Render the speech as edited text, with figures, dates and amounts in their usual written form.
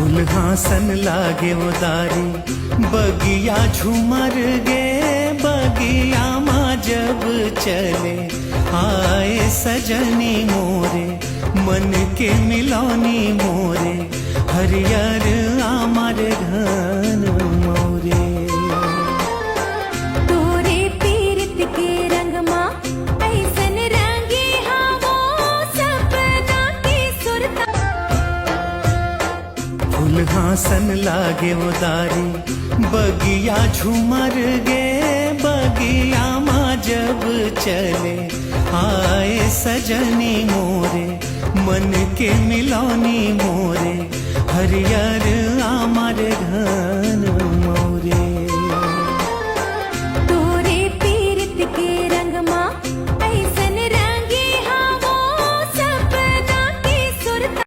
फुलहासन लागे उदारी बगिया झूमर गे बगिया माँ जब चले आए सजनी मोरे मन के मिलौनी मोरे हरियर आमार घन मोरे तोरे पीरत के रंग माँ ऐसन रंगे हवो सपना की सुरता फुलहासन लागे उदारी बगिया झूमर गे बगिया माँ जब चले आए सजनी मोरे मन के मिलौनी मोरे हरियर आमार घर